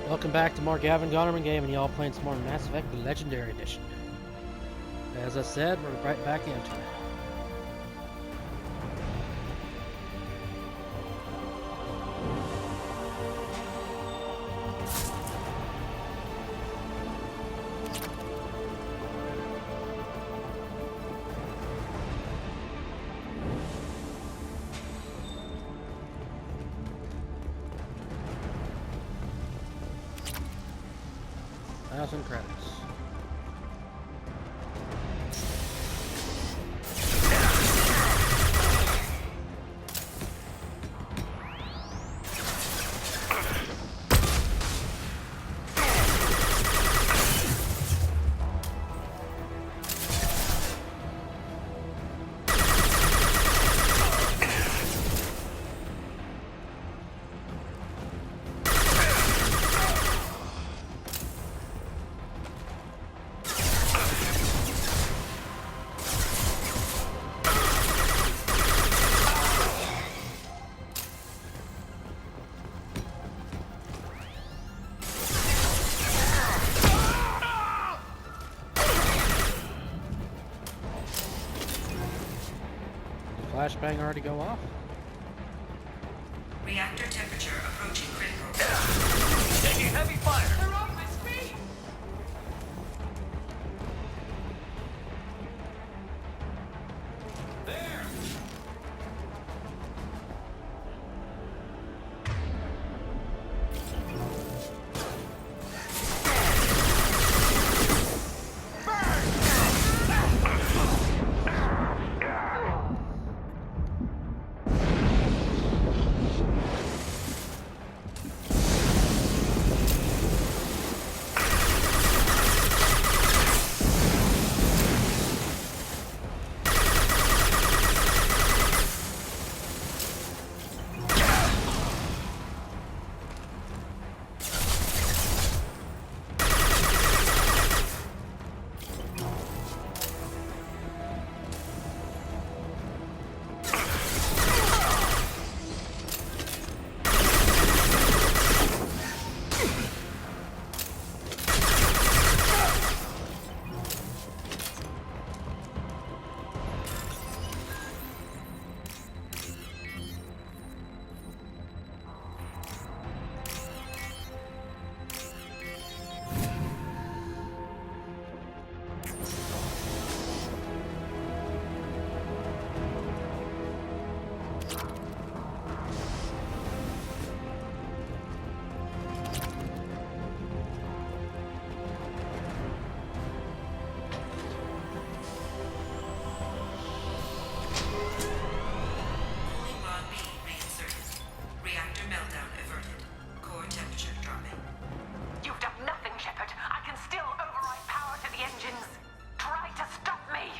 Welcome back to more Gavin Gonterman game, and y'all playing some more Mass Effect Legendary Edition. As I said, we're right back into it. Thousand credits. Flashbang already go off? Reactor temperature approaching critical. Taking heavy fire! They're off my speed! There! Cooling rod B reinserted. Reactor meltdown averted. Core temperature dropping. You've done nothing, Shepard. I can still override power to the engines. Try to stop me!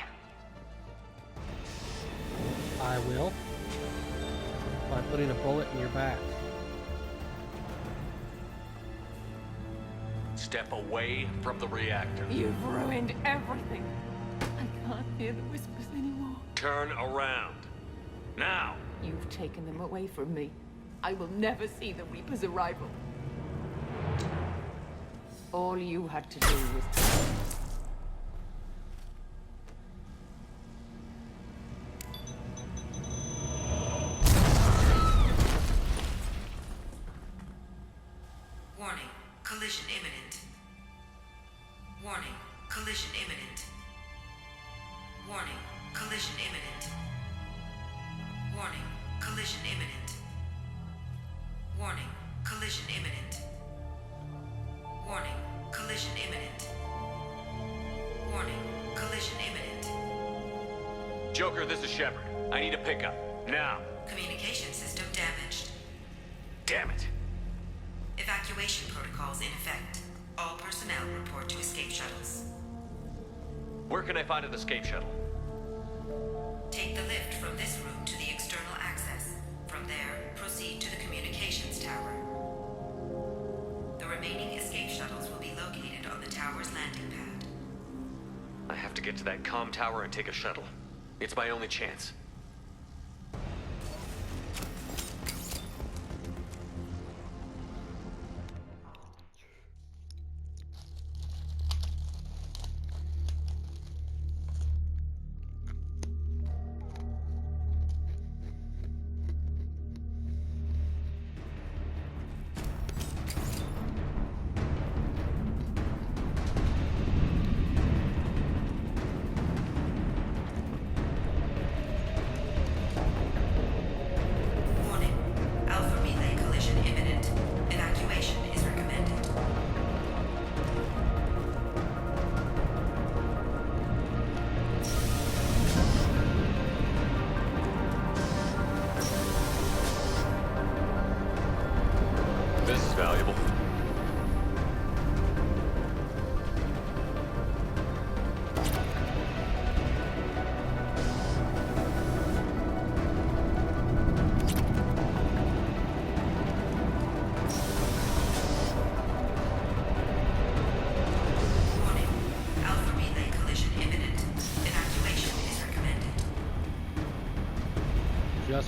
I will. By putting a bullet in your back. Step away from the reactor. You've ruined everything. I can't hear the whispers anymore. Turn around. Now! You've taken them away from me. I will never see the Reaper's arrival. All you had to do was... Warning. Collision imminent. Warning. Collision imminent. Warning. Collision imminent. Warning. Collision imminent. Warning. Collision imminent. Warning. Collision imminent. Warning. Collision imminent. Joker, this is Shepard. I need a pickup. Now! Communication system damaged. Damn it! Evacuation protocols in effect. All personnel report to escape shuttles. Where can I find an escape shuttle? Take the lift from this room to the external access. From there, proceed to the communications tower. The remaining escape shuttles will be located on the tower's landing pad. I have to get to that comm tower and take a shuttle. It's my only chance.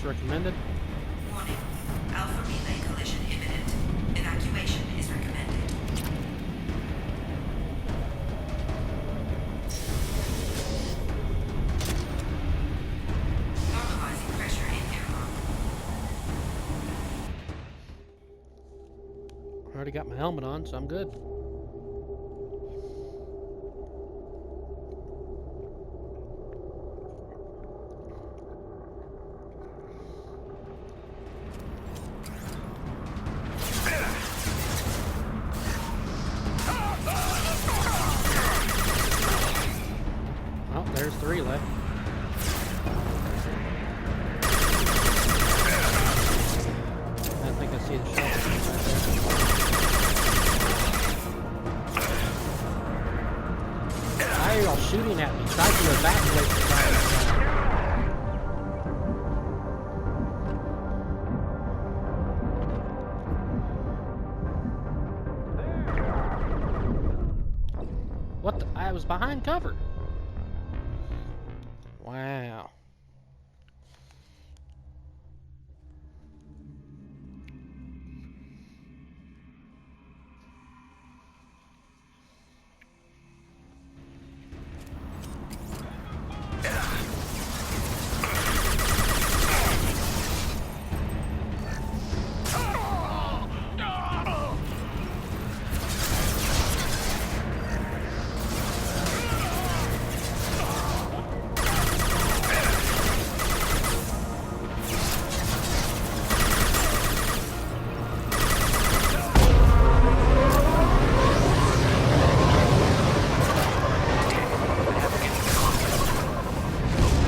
Access recommended. Warning. Alpha relay collision imminent. Evacuation is recommended. Normalizing pressure in airlock. I already got my helmet on, so I'm good. Oh, there's 3 left. I think I see the shot right there. Why are y'all shooting at me? Try to evacuate the fire. What the? I was behind cover. Wow.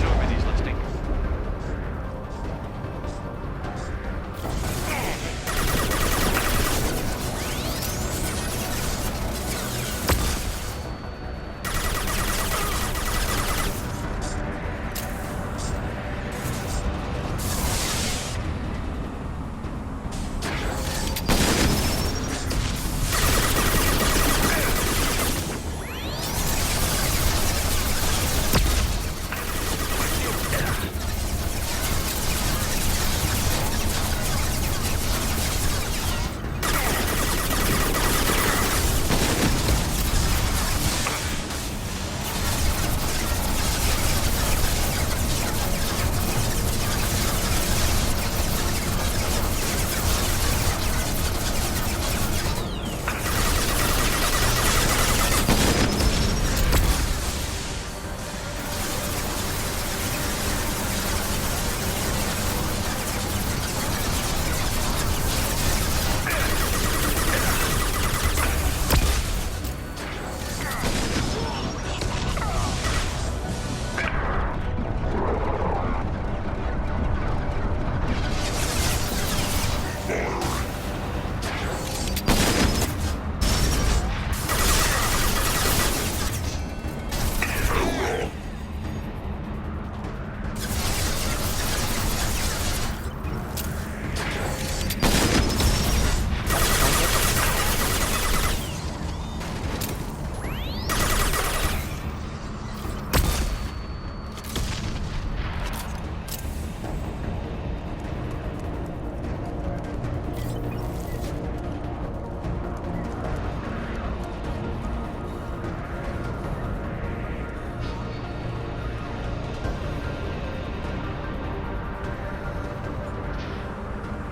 Nobody's listening.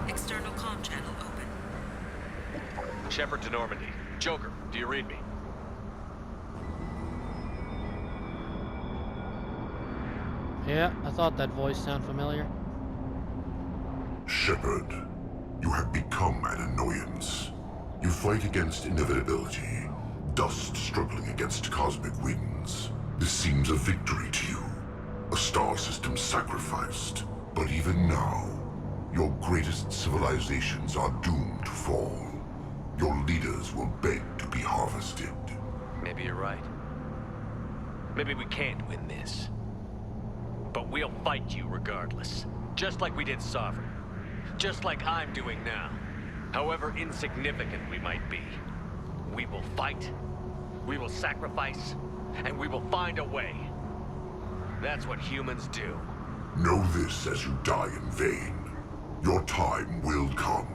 External comm channel open. Shepard to Normandy. Joker, do you read me? Yeah, I thought that voice sounded familiar. Shepard, you have become an annoyance. You fight against inevitability, dust struggling against cosmic winds. This seems a victory to you, a star system sacrificed. But even now, your greatest civilizations are doomed to fall. Your leaders will beg to be harvested. Maybe you're right. Maybe we can't win this. But we'll fight you regardless. Just like we did Sovereign. Just like I'm doing now. However insignificant we might be. We will fight, we will sacrifice, and we will find a way. That's what humans do. Know this as you die in vain. Your time will come.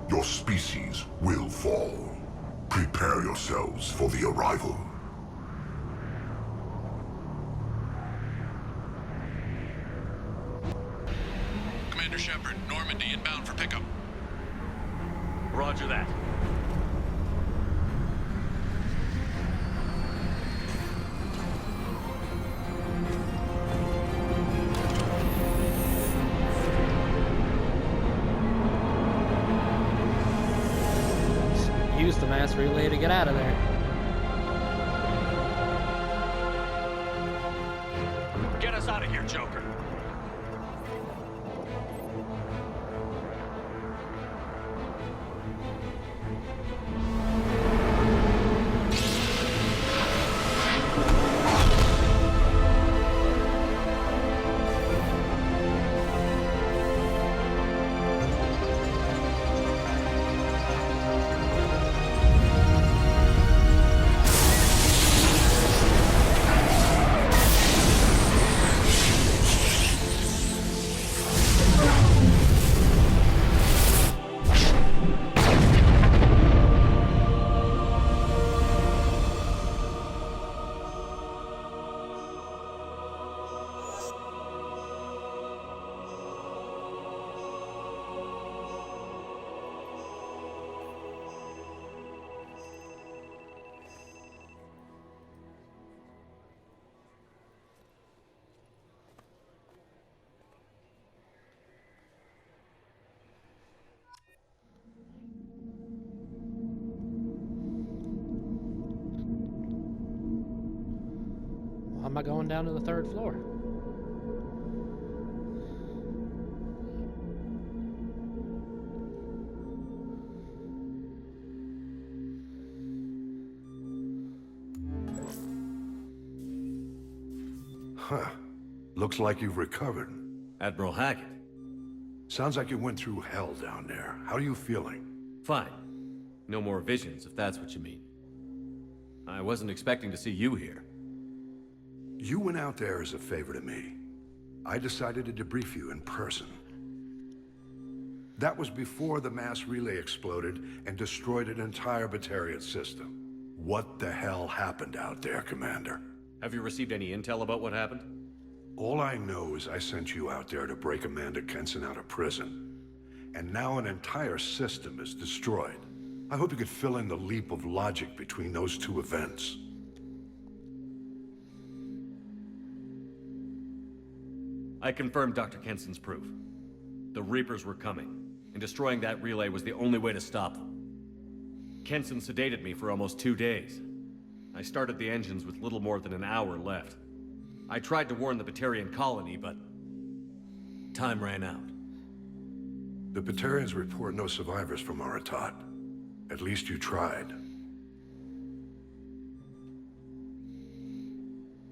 Your species will fall. Prepare yourselves for the arrival. Commander Shepard, Normandy inbound for pickup. Roger that. Use the mass relay to get out of there. Get us out of here, Joker. Why am I going down to the 3rd floor? Huh. Looks like you've recovered. Admiral Hackett. Sounds like you went through hell down there. How are you feeling? Fine. No more visions, if that's what you mean. I wasn't expecting to see you here. You went out there as a favor to me. I decided to debrief you in person. That was before the mass relay exploded and destroyed an entire Batarian system. What the hell happened out there, Commander? Have you received any intel about what happened? All I know is I sent you out there to break Amanda Kenson out of prison. And now an entire system is destroyed. I hope you could fill in the leap of logic between those two events. I confirmed Dr. Kenson's proof. The Reapers were coming, and destroying that relay was the only way to stop them. Kenson sedated me for almost 2 days. I started the engines with little more than an hour left. I tried to warn the Batarian colony, but time ran out. The Batarians report no survivors from Aratat. At least you tried.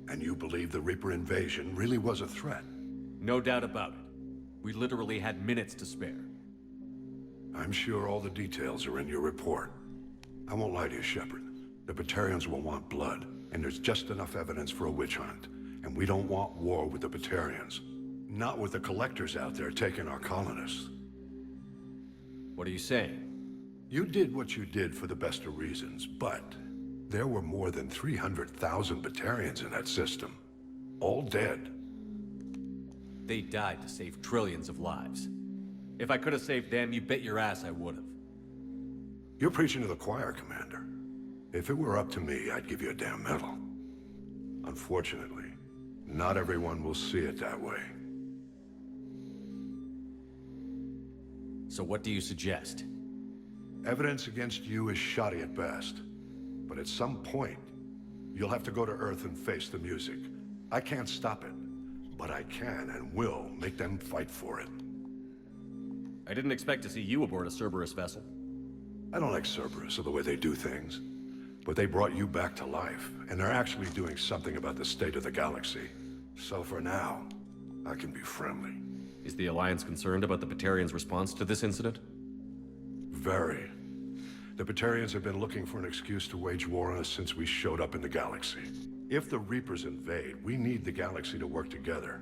And you believe the Reaper invasion really was a threat? No doubt about it. We literally had minutes to spare. I'm sure all the details are in your report. I won't lie to you, Shepard. The Batarians will want blood, and there's just enough evidence for a witch hunt. And we don't want war with the Batarians. Not with the collectors out there taking our colonists. What are you saying? You did what you did for the best of reasons, but there were more than 300,000 Batarians in that system. All dead. They died to save trillions of lives. If I could have saved them, you bet your ass I would have. You're preaching to the choir, Commander. If it were up to me, I'd give you a damn medal. Unfortunately, not everyone will see it that way. So what do you suggest? Evidence against you is shoddy at best. But at some point, you'll have to go to Earth and face the music. I can't stop it, but I can and will make them fight for it. I didn't expect to see you aboard a Cerberus vessel. I don't like Cerberus or the way they do things. But they brought you back to life, and they're actually doing something about the state of the galaxy. So for now, I can be friendly. Is the Alliance concerned about the Batarians' response to this incident? Very. The Batarians have been looking for an excuse to wage war on us since we showed up in the galaxy. If the Reapers invade, we need the galaxy to work together.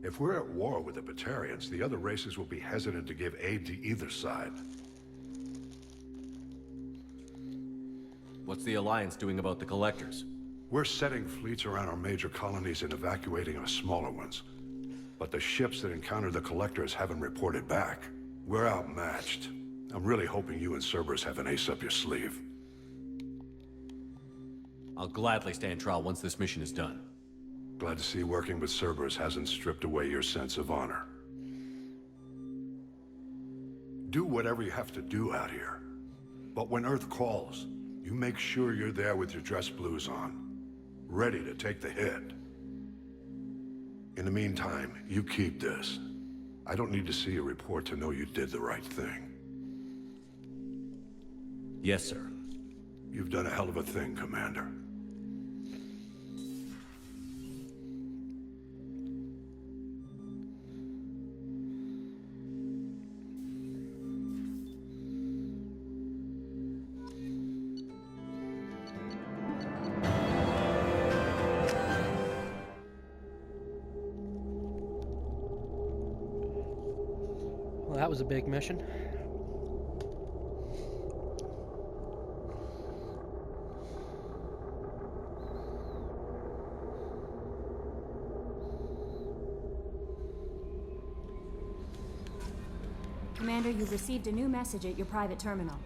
If we're at war with the Batarians, the other races will be hesitant to give aid to either side. What's the Alliance doing about the Collectors? We're setting fleets around our major colonies and evacuating our smaller ones. But the ships that encountered the Collectors haven't reported back. We're outmatched. I'm really hoping you and Cerberus have an ace up your sleeve. I'll gladly stand trial once this mission is done. Glad to see working with Cerberus hasn't stripped away your sense of honor. Do whatever you have to do out here. But when Earth calls, you make sure you're there with your dress blues on, ready to take the hit. In the meantime, you keep this. I don't need to see a report to know you did the right thing. Yes, sir. You've done a hell of a thing, Commander. Well, that was a big mission. Commander, you've received a new message at your private terminal.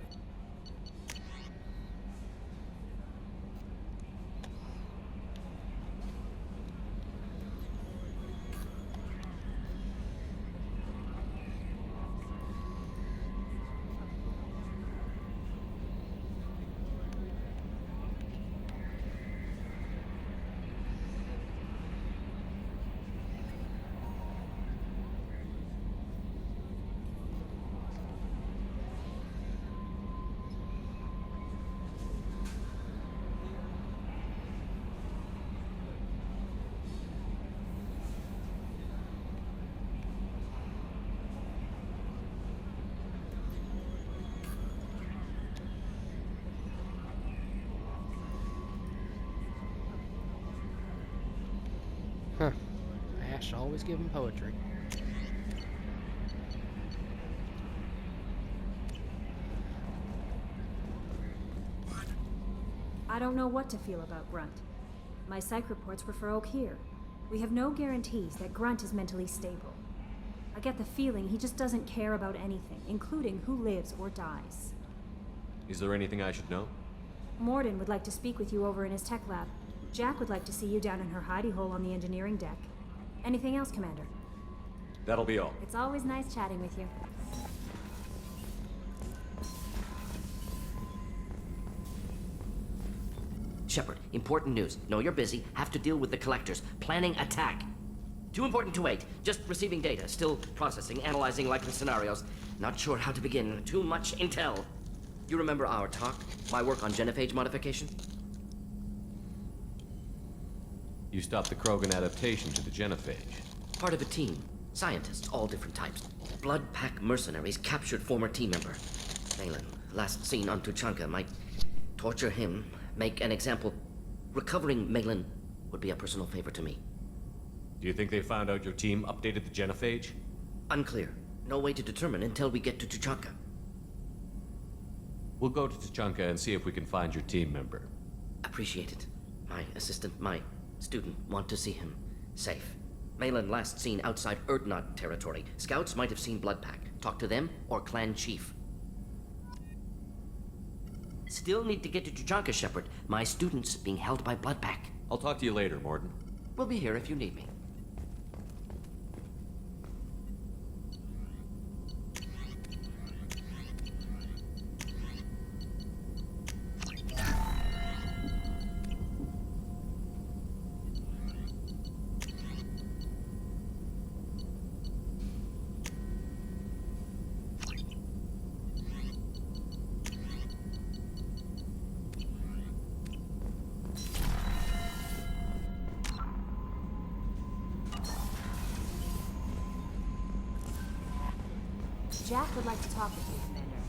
Huh. Ash always give him poetry. I don't know what to feel about Grunt. My psych reports were for Oak here. We have no guarantees that Grunt is mentally stable. I get the feeling he just doesn't care about anything, including who lives or dies. Is there anything I should know? Morden would like to speak with you over in his tech lab. Jack would like to see you down in her hidey hole on the engineering deck. Anything else, Commander? That'll be all. It's always nice chatting with you. Shepard, important news. Know you're busy. Have to deal with the Collectors. Planning attack. Too important to wait. Just receiving data. Still processing, analyzing likely scenarios. Not sure how to begin. Too much intel. You remember our talk? My work on genophage modification? You stopped the Krogan adaptation to the genophage. Part of a team. Scientists, all different types. Blood Pack mercenaries captured former team member. Malin, last seen on Tuchanka, might torture him, make an example. Recovering Malin would be a personal favor to me. Do you think they found out your team updated the genophage? Unclear. No way to determine until we get to Tuchanka. We'll go to Tuchanka and see if we can find your team member. Appreciate it. My assistant, my student want to see him. Safe. Malin last seen outside Erdnot territory. Scouts might have seen Bloodpack. Talk to them or clan chief. Still need to get to Tuchanka, Shepard. My student's being held by Bloodpack. I'll talk to you later, Morden. We'll be here if you need me. Jack would like to talk with you, Commander.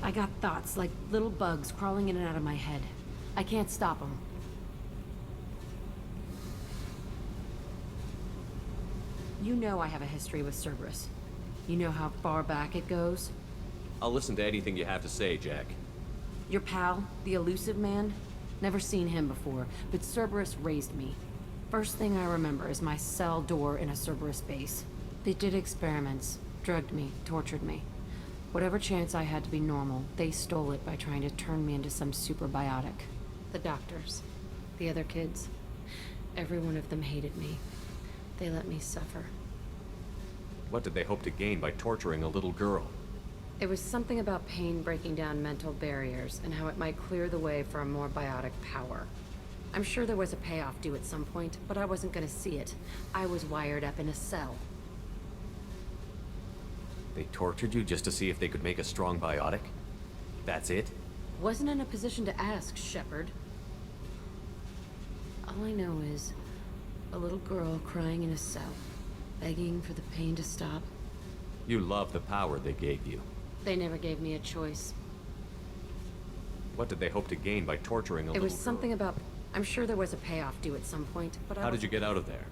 I got thoughts like little bugs crawling in and out of my head. I can't stop them. You know I have a history with Cerberus. You know how far back it goes? I'll listen to anything you have to say, Jack. Your pal, the elusive man? Never seen him before, but Cerberus raised me. First thing I remember is my cell door in a Cerberus base. They did experiments, drugged me, tortured me. Whatever chance I had to be normal, they stole it by trying to turn me into some super biotic. The doctors, the other kids, every one of them hated me. They let me suffer. What did they hope to gain by torturing a little girl? It was something about pain breaking down mental barriers and how it might clear the way for a more biotic power. I'm sure there was a payoff due at some point, but I wasn't gonna see it. I was wired up in a cell. They tortured you just to see if they could make a strong biotic? That's it? Wasn't in a position to ask, Shepard. All I know is a little girl crying in a cell, begging for the pain to stop. You love the power they gave you. They never gave me a choice. What did they hope to gain by torturing a little girl? It was something about... I'm sure there was a payoff due at some point, but How did you get out of there?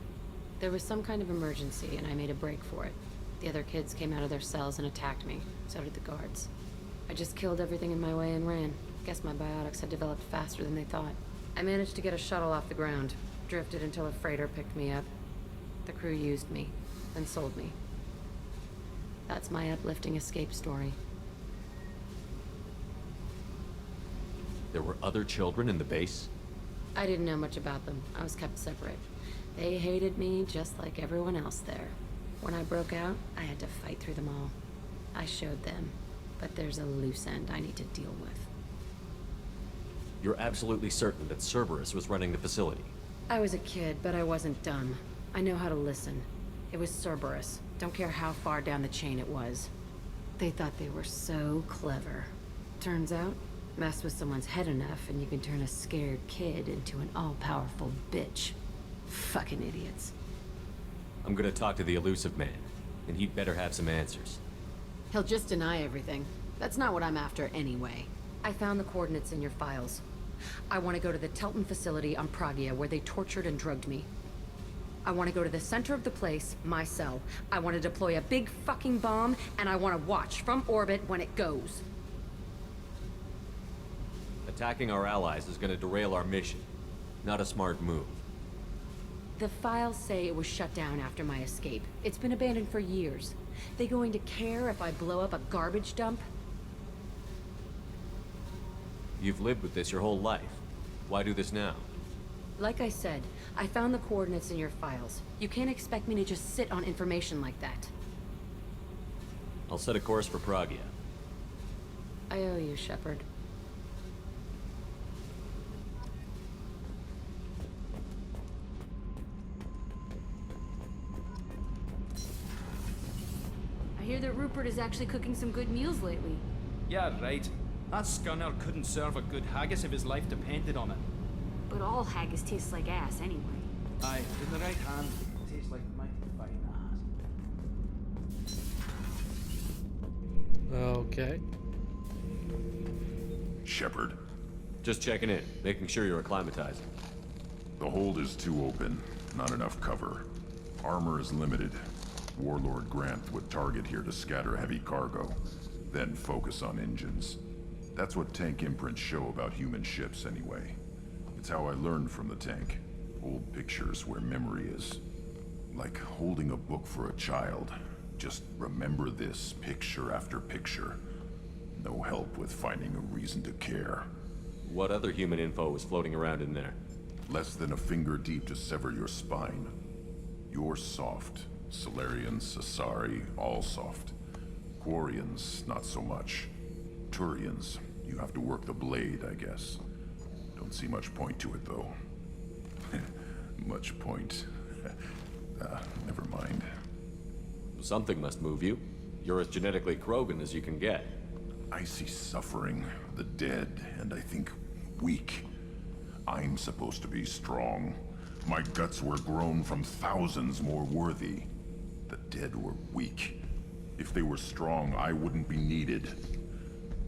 There was some kind of emergency, and I made a break for it. The other kids came out of their cells and attacked me. So did the guards. I just killed everything in my way and ran. Guess my biotics had developed faster than they thought. I managed to get a shuttle off the ground. Drifted until a freighter picked me up. The crew used me, then sold me. That's my uplifting escape story. There were other children in the base? I didn't know much about them. I was kept separate. They hated me just like everyone else there. When I broke out, I had to fight through them all. I showed them, but there's a loose end I need to deal with. You're absolutely certain that Cerberus was running the facility? I was a kid, but I wasn't dumb. I know how to listen. It was Cerberus. Don't care how far down the chain it was. They thought they were so clever. Turns out, mess with someone's head enough and you can turn a scared kid into an all-powerful bitch. Fucking idiots. I'm gonna talk to the elusive man, and he'd better have some answers. He'll just deny everything. That's not what I'm after anyway. I found the coordinates in your files. I want to go to the Telton facility on Pragia where they tortured and drugged me. I want to go to the center of the place, my cell. I want to deploy a big fucking bomb, and I want to watch from orbit when it goes. Attacking our allies is gonna derail our mission. Not a smart move. The files say it was shut down after my escape. It's been abandoned for years. They going to care if I blow up a garbage dump? You've lived with this your whole life. Why do this now? Like I said, I found the coordinates in your files. You can't expect me to just sit on information like that. I'll set a course for Pragia. I owe you, Shepard. I hear that Rupert is actually cooking some good meals lately. Yeah, right. That scunner couldn't serve a good haggis if his life depended on it. But all haggis tastes like ass anyway. Aye, in the right hand, it tastes like mighty fine ass. Okay. Shepard. Just checking in, making sure you're acclimatizing. The hold is too open. Not enough cover. Armor is limited. Warlord Grant would target here to scatter heavy cargo, then focus on engines. That's what tank imprints show about human ships, anyway. It's how I learned from the tank. Old pictures where memory is. Like holding a book for a child. Just remember this, picture after picture. No help with finding a reason to care. What other human info was floating around in there? Less than a finger deep to sever your spine. You're soft. Solarians, Asari, all soft. Quarians, not so much. Turians, you have to work the blade, I guess. Don't see much point to it, though. Much point. Never mind. Something must move you. You're as genetically Krogan as you can get. I see suffering, the dead, and I think weak. I'm supposed to be strong. My guts were grown from thousands more worthy. The dead were weak. If they were strong, I wouldn't be needed.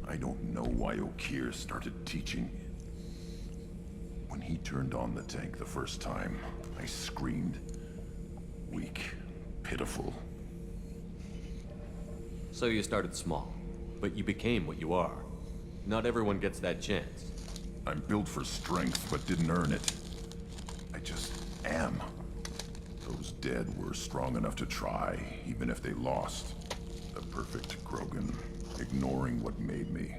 I don't know why O'Keir started teaching. When he turned on the tank the first time, I screamed. Weak, pitiful. So you started small, but you became what you are. Not everyone gets that chance. I'm built for strength, but didn't earn it. I just am. Those dead were strong enough to try, even if they lost. The perfect Krogan, ignoring what made me.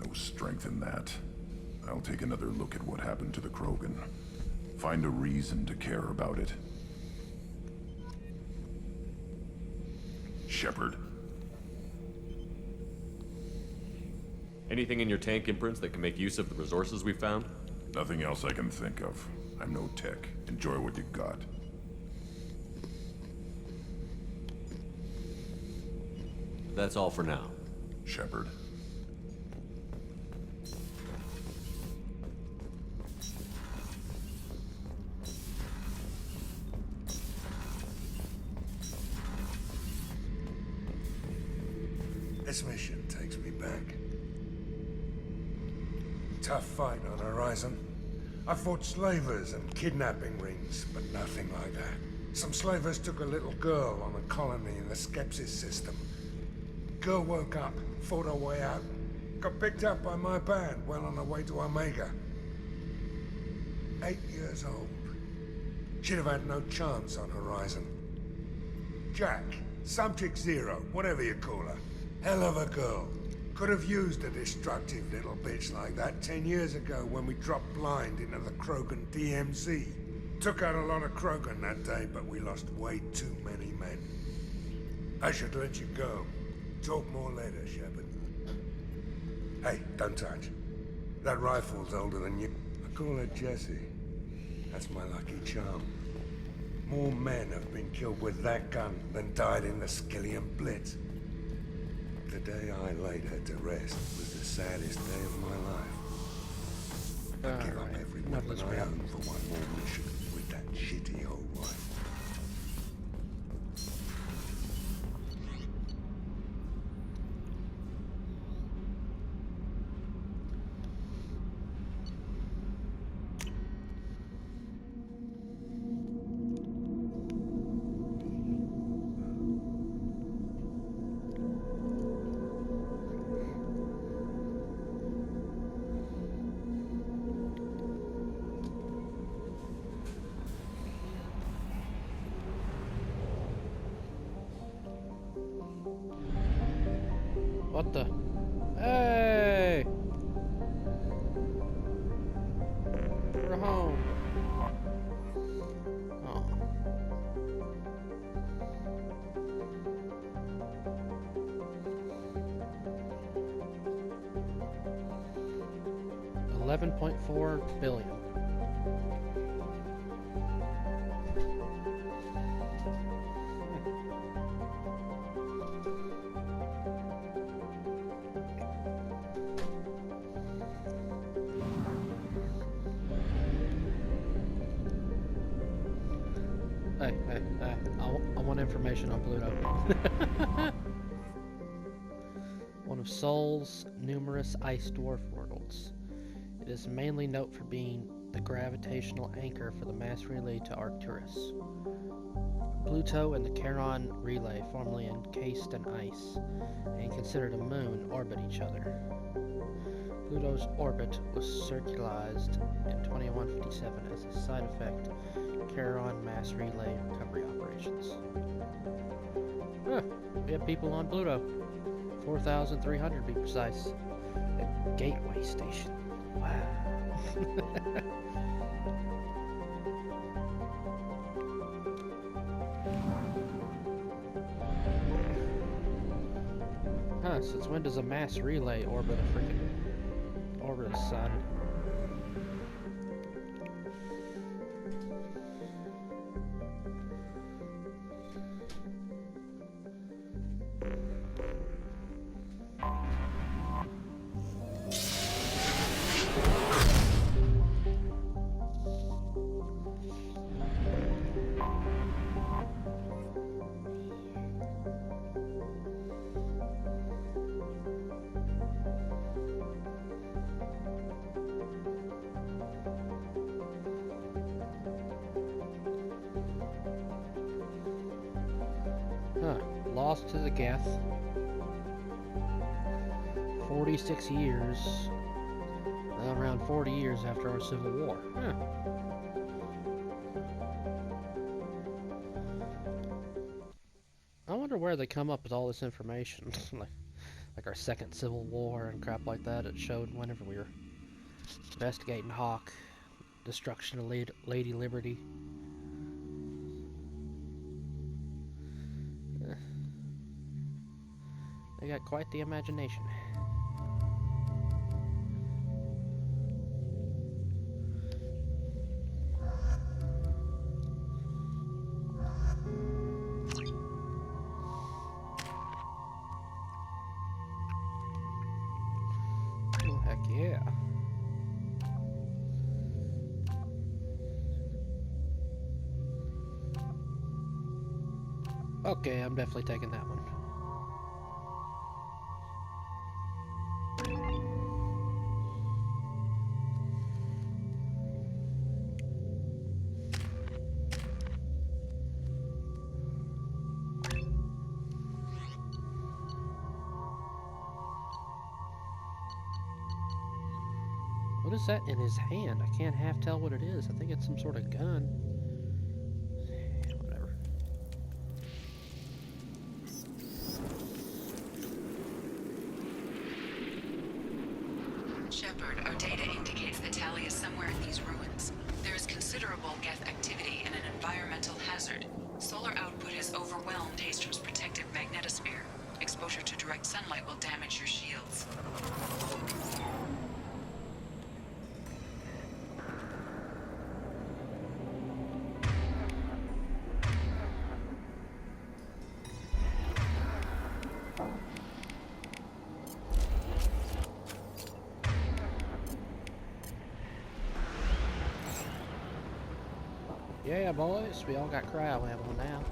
No strength in that. I'll take another look at what happened to the Krogan. Find a reason to care about it. Shepard. Anything in your tank imprints that can make use of the resources we found? Nothing else I can think of. I'm no tech. Enjoy what you got. That's all for now. Shepard. This mission takes me back. Tough fight on Horizon. I fought slavers and kidnapping rings, but nothing like that. Some slavers took a little girl on a colony in the Skepsis system. Girl woke up, fought her way out, got picked up by my band well on her way to Omega. 8 years old. She'd have had no chance on Horizon. Jack, Subject Zero, whatever you call her. Hell of a girl. Could have used a destructive little bitch like that 10 years ago when we dropped blind into the Krogan DMZ. Took out a lot of Krogan that day, but we lost way too many men. I should let you go. Talk more later, Shepard. Hey, don't touch. That rifle's older than you. I call her Jessie. That's my lucky charm. More men have been killed with that gun than died in the Skillian Blitz. The day I laid her to rest was the saddest day of my life. I give up every weapon I own for one more mission with that shitty old rifle. What the? Hey! We're home. Oh. $11.4 billion. Hey, I want information on Pluto. One of Sol's numerous ice dwarf worlds. It is mainly known for being the gravitational anchor for the mass relay to Arcturus. Pluto and the Charon relay, formerly encased in ice and considered a moon, orbit each other. Pluto's orbit was circularized in 2157 as a side effect Charon mass relay recovery operations. We have people on Pluto. 4,300 to be precise. A gateway station. Wow. Since when does a mass relay orbit a sun? lost to the Geth. 46 years. Around 40 years after our Civil War. Huh. I wonder where they come up with all this information. like our second Civil War and crap like that. It showed whenever we were investigating Hawk. Destruction of Lady Liberty. They got quite the imagination. Oh, heck yeah. Okay, I'm definitely taking that one. What is that in his hand? I can't half tell what it is. I think it's some sort of gun. Whatever. Shepard, our data indicates that Tali is somewhere in these ruins. There is considerable Geth activity and an environmental hazard. Solar output has overwhelmed Hastrom's protective magnetosphere. Exposure to direct sunlight will damage your shields. Yeah, boys, we all got cryo ammo now.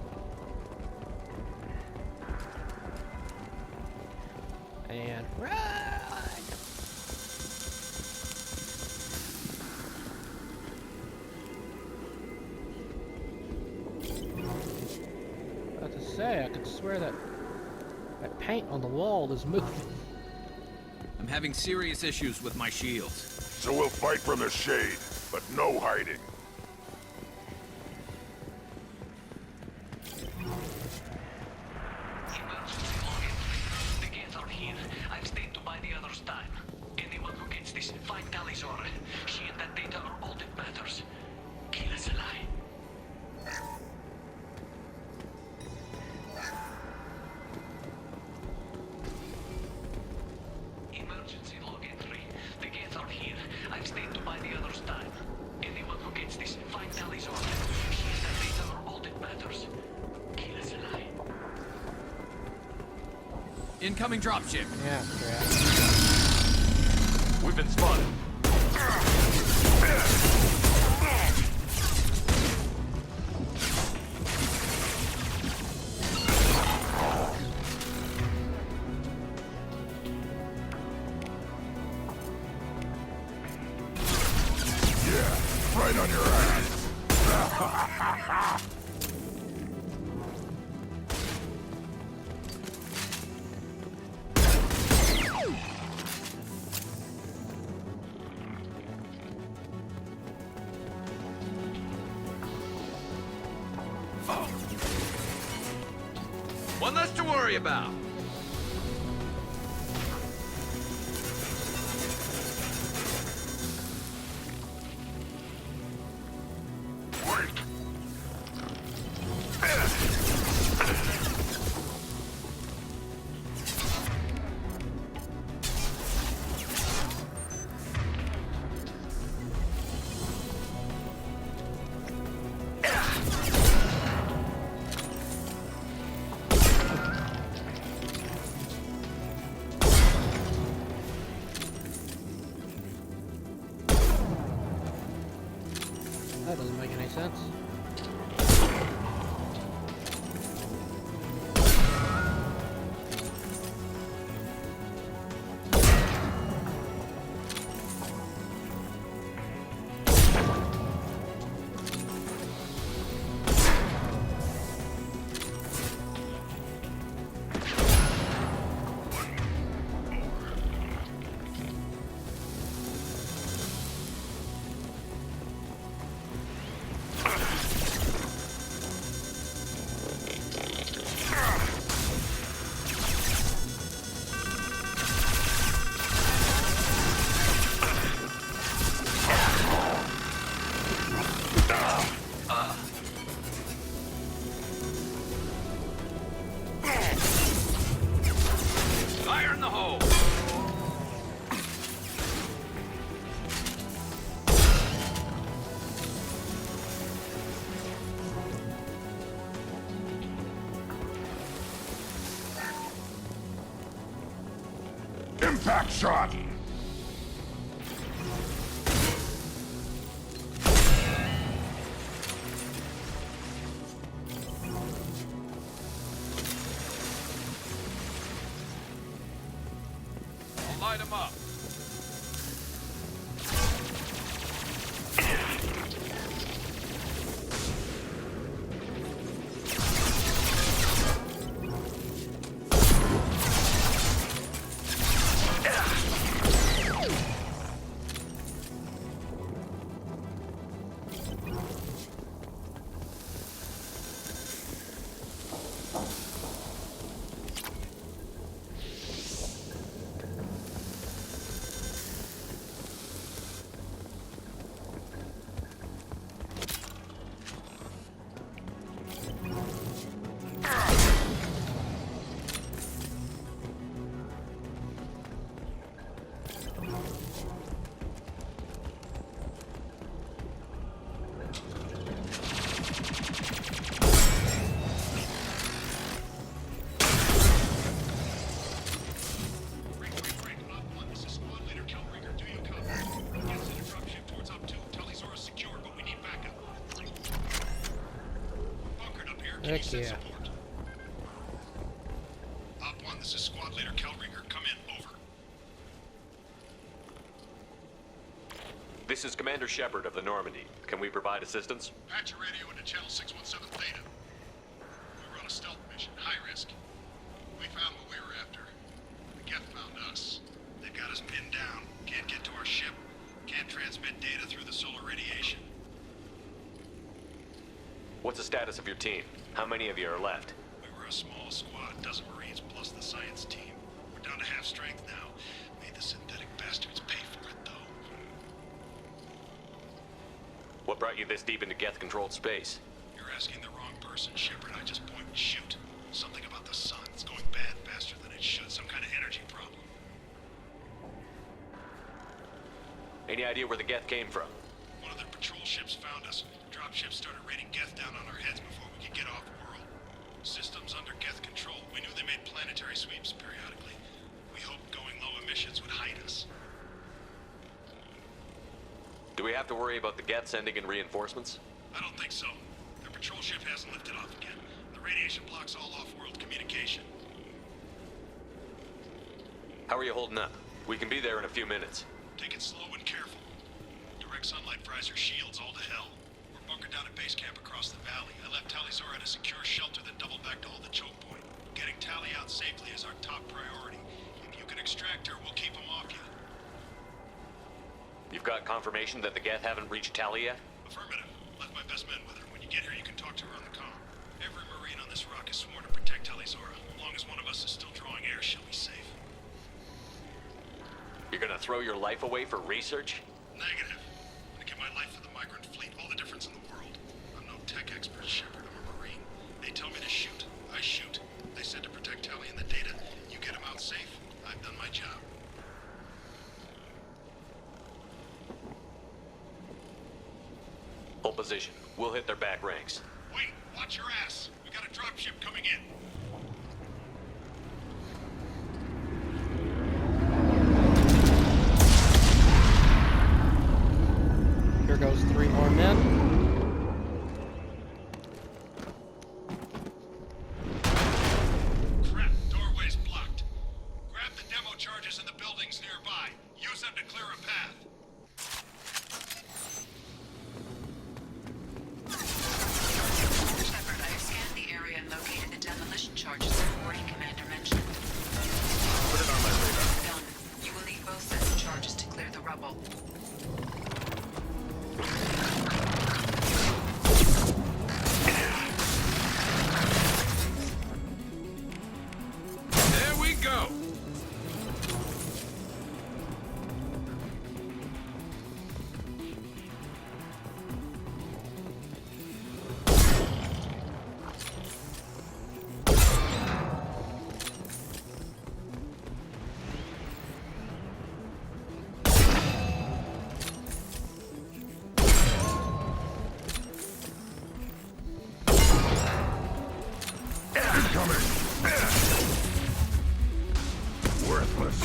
And run! About to say, I could swear that paint on the wall is moving. I'm having serious issues with my shields. So we'll fight from the shade, but no hiding. Incoming dropship. Yeah, crap. We've been spotted. Yeah, right on your ass. One less to worry about. That doesn't make any sense. Impact shot! I'll light him up. Heck yeah. Op 1, this is Squad Leader Kelringer. Come in, over. This is Commander Shepard of the Normandy. Can we provide assistance? Patch your radio into Channel 617 Theta. We run a stealth mission, high risk. We found what we were after. The Geth found us. They've got us pinned down. Can't get to our ship. Can't transmit data through the solar radiation. What's the status of your team? How many of you are left? We were a small squad, dozen Marines plus the science team. We're down to half strength now. Made the synthetic bastards pay for it, though. What brought you this deep into Geth-controlled space? You're asking the wrong person, Shepard. I just point and shoot. Something about the sun. It's going bad faster than it should. Some kind of energy problem. Any idea where the Geth came from? One of their patrol ships found us. Dropships started raining Geth down on our heads before we could get off-world. Systems under Geth control. We knew they made planetary sweeps periodically. We hoped going low emissions would hide us. Do we have to worry about the Geth sending in reinforcements? I don't think so. Their patrol ship hasn't lifted off again. The radiation blocks all off-world communication. How are you holding up? We can be there in a few minutes. Take it slow and careful. Direct sunlight fries your shields all to hell. We're bunkered down at base camp across the valley. I left Talizor at a secure shelter, then doubled back to hold the choke point. Getting Tali out safely is our top priority. If you can extract her, we'll keep them off you. You've got confirmation that the Geth haven't reached Tali yet? Affirmative. Left my best men with her. When you get here, you can talk to her on the comm. Every Marine on this rock is sworn to protect Talizora. As long as one of us is still drawing air, she'll be safe. You're gonna throw your life away for research? Negative. I'm gonna give my life for the migrant fleet, all the difference in the world. I'm no tech expert, Shepard. I'm a Marine. They tell me to shoot. I shoot. They said to protect Tali and the data. You get them out safe. I've done my job. Hold position. We'll hit their back ranks. Wait, watch your ass. We got a dropship coming in. Here goes 3 more men. Crap, doorway's blocked. Grab the demo charges in the buildings nearby. Use them to clear a path. Shepard, I have scanned the area and located the demolition charges the warning commander mentioned. Put it on my radar. Done. You will need both sets of charges to clear the rubble. There we go. Incoming! Worthless.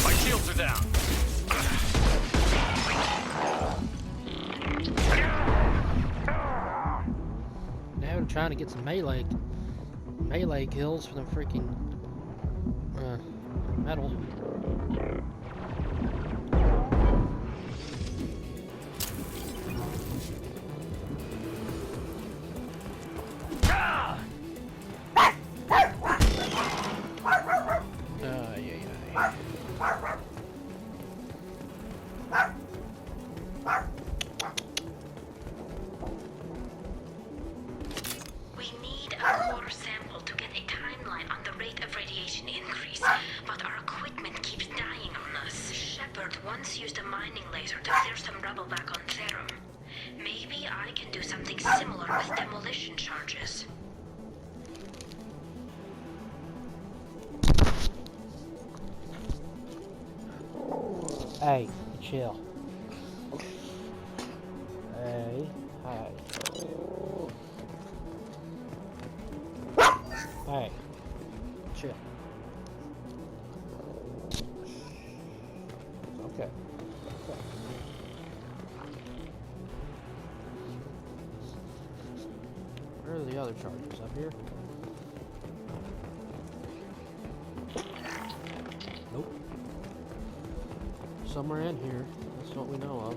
My shields are down. Now we're trying to get some melee kills for the freaking metal. We need a core sample to get a timeline on the rate of radiation increase, but our equipment keeps dying on us. Shepard once used a mining laser to clear some rubble back on Therum. Maybe I can do something similar with demolition charges. Hey, chill. Hey, hi. Hey, chill. Okay. Where are the other charges? Up here? Nope. Somewhere in here. That's what we know of.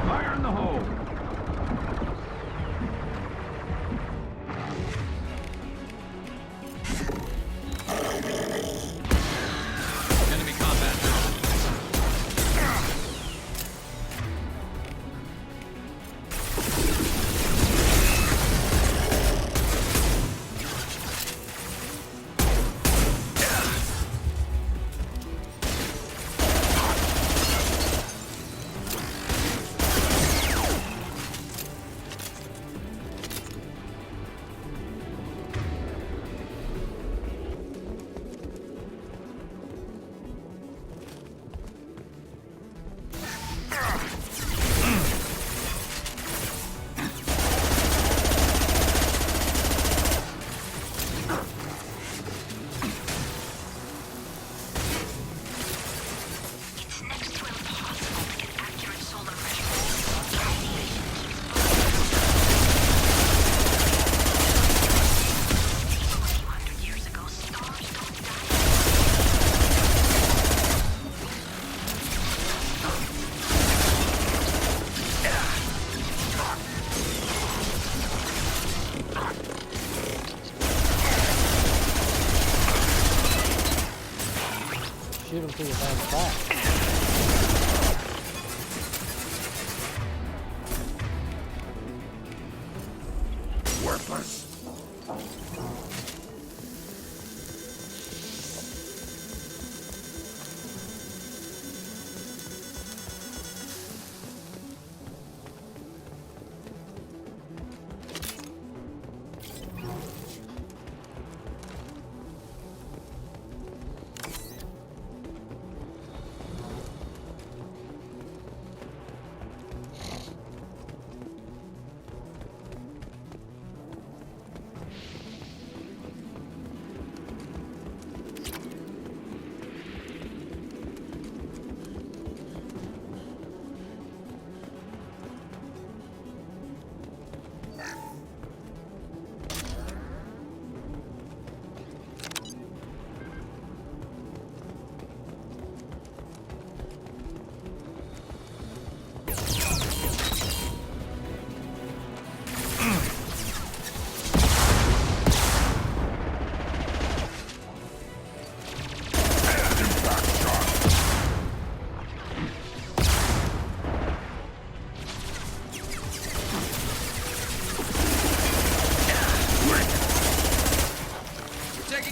Fire in the hole! Enemy combat. It's next to impossible to get accurate solar measurements. Radiation keeps a few hundred years ago, stars don't die. Shoot him through the damn back. Worthless.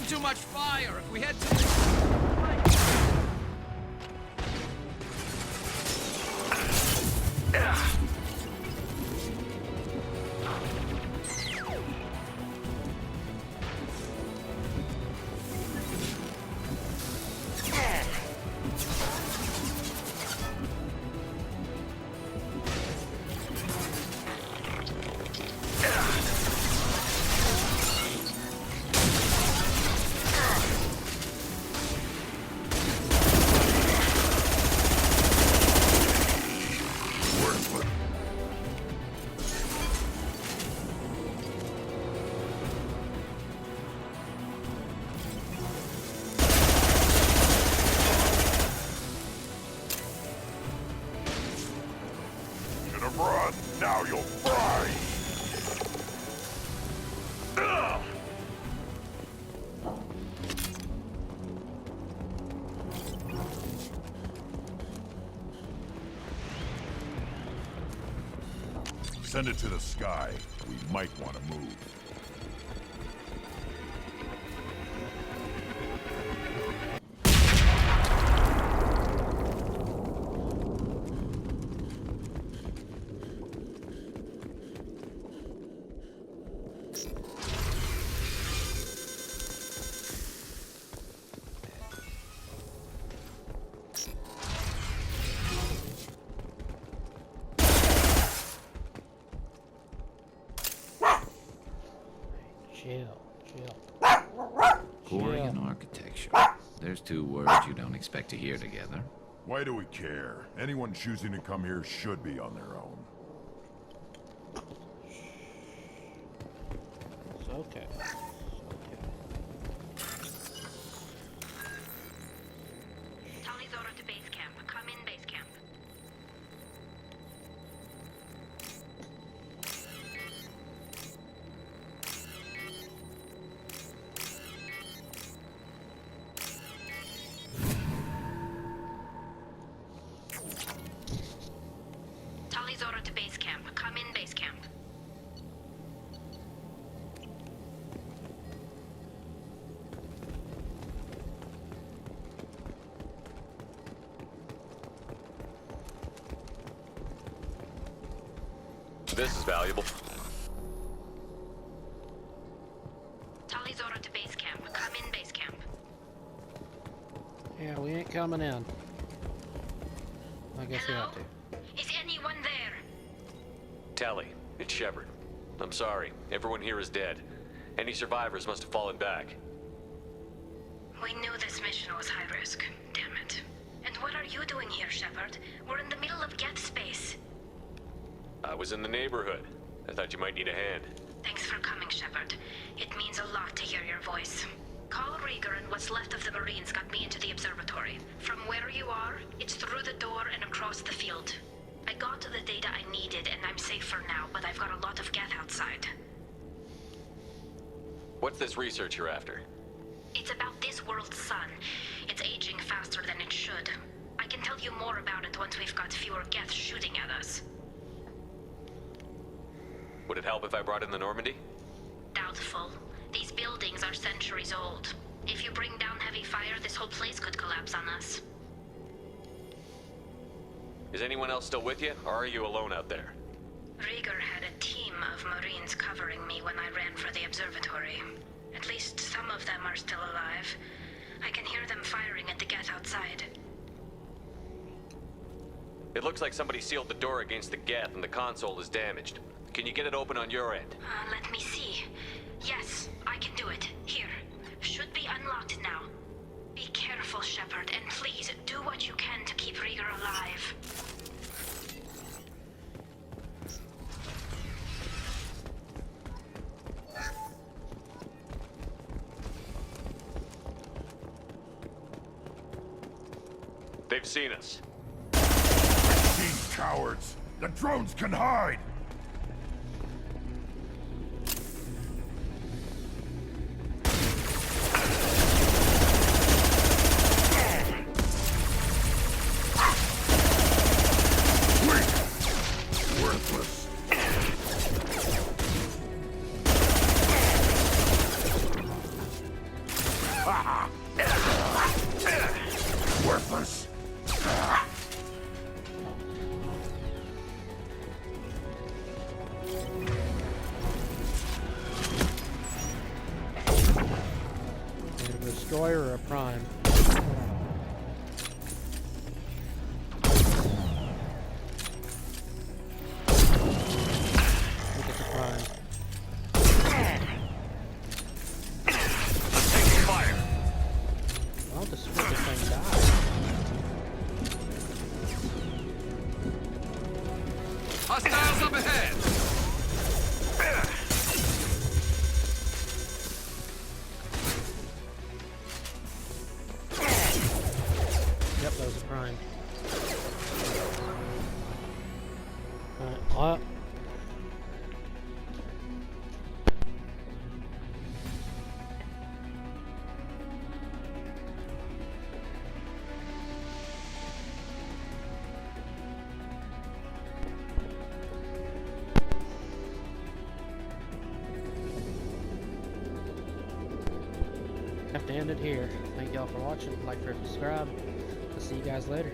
too much fire. If we head to... Should have run. Now you'll fry. Ugh. Send it to the sky. We might want to move. Quarry and architecture. There's two words you don't expect to hear together. Why do we care? Anyone choosing to come here should be on their own. It's okay. Tali's order to base camp. Come in base camp. Tali's order to base camp. Come in base camp. This is valuable. Tali's order to base camp. Come in base camp. Yeah, we ain't coming in. I guess we have to. Is anyone there? Tally, it's Shepard. I'm sorry. Everyone here is dead. Any survivors must have fallen back. We knew this mission was high risk. Damn it. And what are you doing here, Shepard? We're in the middle of Geth space. I was in the neighborhood. I thought you might need a hand. Thanks for coming, Shepard. It means a lot to hear your voice. Call Rieger and what's left of the Marines got me into the observatory. From where you are, it's through the door and across the field. I got to the data I needed and I'm safe for now, but I've got a lot of Geth outside. What's this research you're after? It's about this world's sun. It's aging faster than it should. I can tell you more about it once we've got fewer Geth shooting at us. Would it help if I brought in the Normandy? Doubtful. These buildings are centuries old. If you bring down heavy fire, this whole place could collapse on us. Is anyone else still with you, or are you alone out there? Rieger had a team of Marines covering me when I ran for the observatory. At least some of them are still alive. I can hear them firing at the Geth outside. It looks like somebody sealed the door against the Geth and the console is damaged. Can you get it open on your end? Let me see. Yes, I can do it. Here. Should be unlocked now. Be careful, Shepard, and please do what you can to keep Rieger alive. They've seen us. These cowards! The drones can hide! Worthless. destroyer or a prime? I think it's a prime. Taking fire. Well, this thing died. Hostiles up ahead. Yep, that was a prime. Alright, have to end it here. Thank y'all for watching. Like, subscribe. I'll see you guys later.